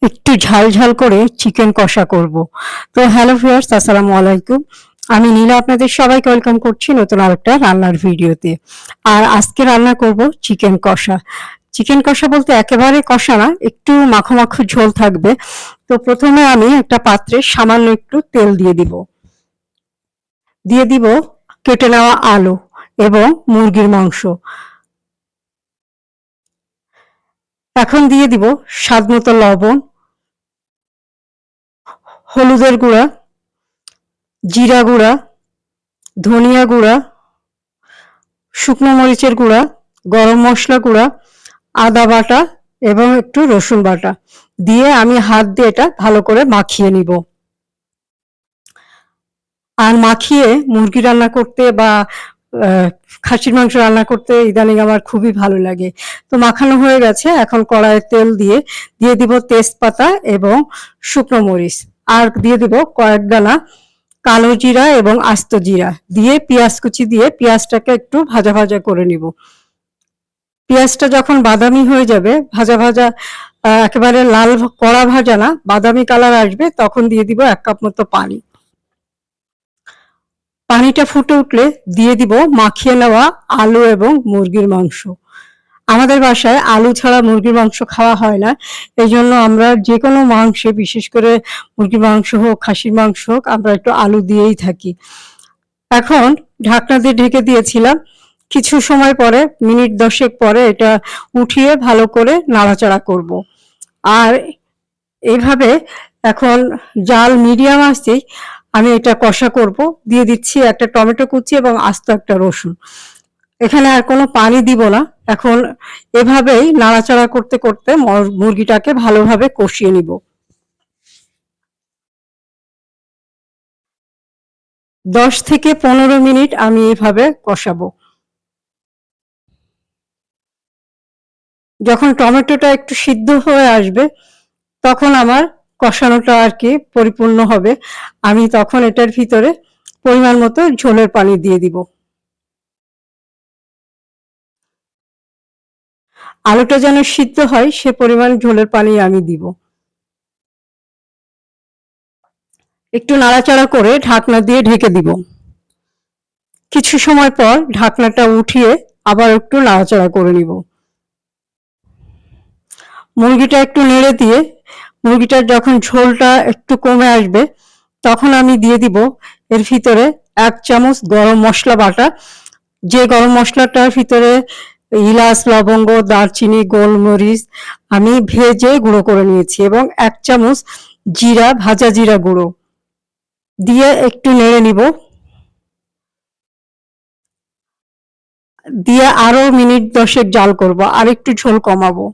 একটু ঝাল ঝাল করে চিকেন কষা করব। তো হ্যালো ভিউয়ার্স, আসসালামু আলাইকুম। আমি নীলা আপনাদের সবাইকে ওয়েলকাম করছি নতুন আরেকটা রান্নার ভিডিওতে। আর আজকে রান্না করব চিকেন কষা। চিকেন কষা বলতে একেবারে কষা না, একটু মাখো মাখো ঝোল থাকবে। তো প্রথমে আমি একটা পাত্রে সামান্য একটু তেল দিয়ে দিব কেটে নেওয়া আলু এবং মুরগির মাংস। এখন দিয়ে দিব স্বাদ মতো লবণ, হলুদের গুঁড়া, জিরা গুঁড়া, ধনিয়া গুঁড়া, শুকনো মরিচের গুঁড়া, গরম মশলা গুঁড়া, আদা বাটা এবং একটু রসুন বাটা দিয়ে আমি হাত দিয়ে এটা ভালো করে মাখিয়ে নিব। আর মাখিয়ে মুরগি রান্না করতে বা খাসির মাংস রান্না করতে ইদানিং আমার খুবই ভালো লাগে। তো মাখানো হয়ে গেছে, এখন কড়াইয়ে তেল দিয়ে দিব তেজপাতা এবং শুকনো মরিচ, আর দিয়ে দিব কয়েক দানা কালো জিরা এবং আস্ত জিরা দিয়ে পেঁয়াজ কুচি দিয়ে পেঁয়াজটাকে একটু ভাজা ভাজা করে নিব। পেঁয়াজটা যখন বাদামি হয়ে যাবে, ভাজা ভাজা একেবারে লাল কড়া ভাজা না, বাদামি কালার আসবে, তখন দিয়ে দিব 1 কাপ মতো পানি। পানিটা ফুটে উঠলে দিয়ে দিব মাখিয়ে নেওয়া আলু এবং মুরগির মাংস। আমাদের বাসায় আলু ছাড়া মুরগির মাংস খাওয়া হয় না, এই জন্য আমরা যে কোনো মাংসে, বিশেষ করে মুরগির মাংস হোক খাসির মাংস হোক, আমরা একটু আলু দিয়েই থাকি। এখন ঢাকনা দিয়ে ঢেকে দিয়েছিলাম, কিছু সময় পরে, মিনিট 10 পরে এটা উঠিয়ে ভালো করে নাড়াচাড়া করব। আর এইভাবে এখন জাল মিডিয়াম আঁচেই আমি এটা কষা করব। দিয়ে দিচ্ছি একটা টমেটো কুচি এবং আস্ত একটা রসুন। এখানে আর কোনো পানি দিব না। এখন এভাবেই নাড়াচাড়া করতে করতে মুরগিটাকে ভালোভাবে কষিয়ে নিব। 10 থেকে 15 মিনিট আমি এইভাবে কষাবো। যখন টমেটোটা একটু সিদ্ধ হয়ে আসবে, তখন আমার কষানোটা আর কি পরিপূর্ণ হবে। আমি তখন এটার ভিতরে পরিমাণ মতো ঝোলের পানি দিয়ে দিব। আলুটা যেন সিদ্ধ হয় সে পরিমাণ ঝোলের পানি আমি দিব। একটু নাড়াচাড়া করে ঢাকনা দিয়ে ঢেকে দিব। কিছু সময় পর ঢাকনাটা উঠিয়ে আবার একটু নাড়াচাড়া করে নিব। মুরগিটা একটু নেড়ে দিয়ে মুরগিটার যখন ঝোলটা একটু কমে আসবে, তখন আমি দিয়ে দিব এর ভিতরে 1 চামচ গরম মশলা বাটা। যে গরম মশলাটার ভিতরে ইলাচ, লবঙ্গ, দারচিনি, গোলমরিচ আমি ভেজে গুঁড়ো করে নিয়েছি, এবং 1 চামচ জিরা, ভাজা জিরা গুঁড়ো দিয়ে একটু নেড়ে নিব। দিয়ে আরো মিনিট 10 জাল করব, আর একটু ঝোল কমাবো।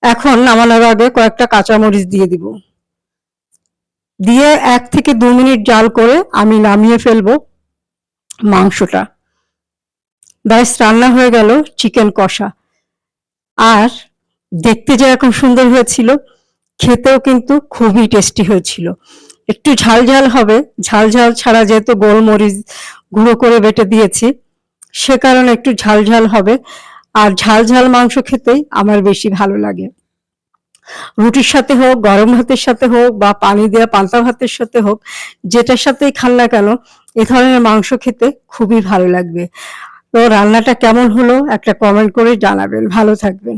এখন নামানোর আগে কয়েকটা কাঁচামরিচ দিয়ে দিব। দিয়ে 1 থেকে 2 মিনিট জাল করে আমি নামিয়ে ফেলবো মাংসটা। ব্যাস, রান্না হয়ে গেল চিকেন কষা। আর দেখতে যে এখন সুন্দর হয়েছিল, খেতেও কিন্তু খুবই টেস্টি হয়েছিল। একটু ঝাল ঝাল হবে, ঝাল ঝাল ছাড়া যেহেতু গোলমরিচ গুঁড়ো করে বেটে দিয়েছি, সে কারণে একটু ঝাল ঝাল হবে। আর ঝাল ঝাল মাংস খেতেই আমার বেশি ভালো লাগে। রুটির সাথে হোক, গরম ভাতের সাথে হোক, বা পানি দেওয়া পান্তা ভাতের সাথে হোক, যেটার সাথেই খান না কেন, এ ধরনের মাংস খেতে খুবই ভালো লাগবে। তো রান্নাটা কেমন হলো একটা কমেন্ট করে জানাবেন। ভালো থাকবেন।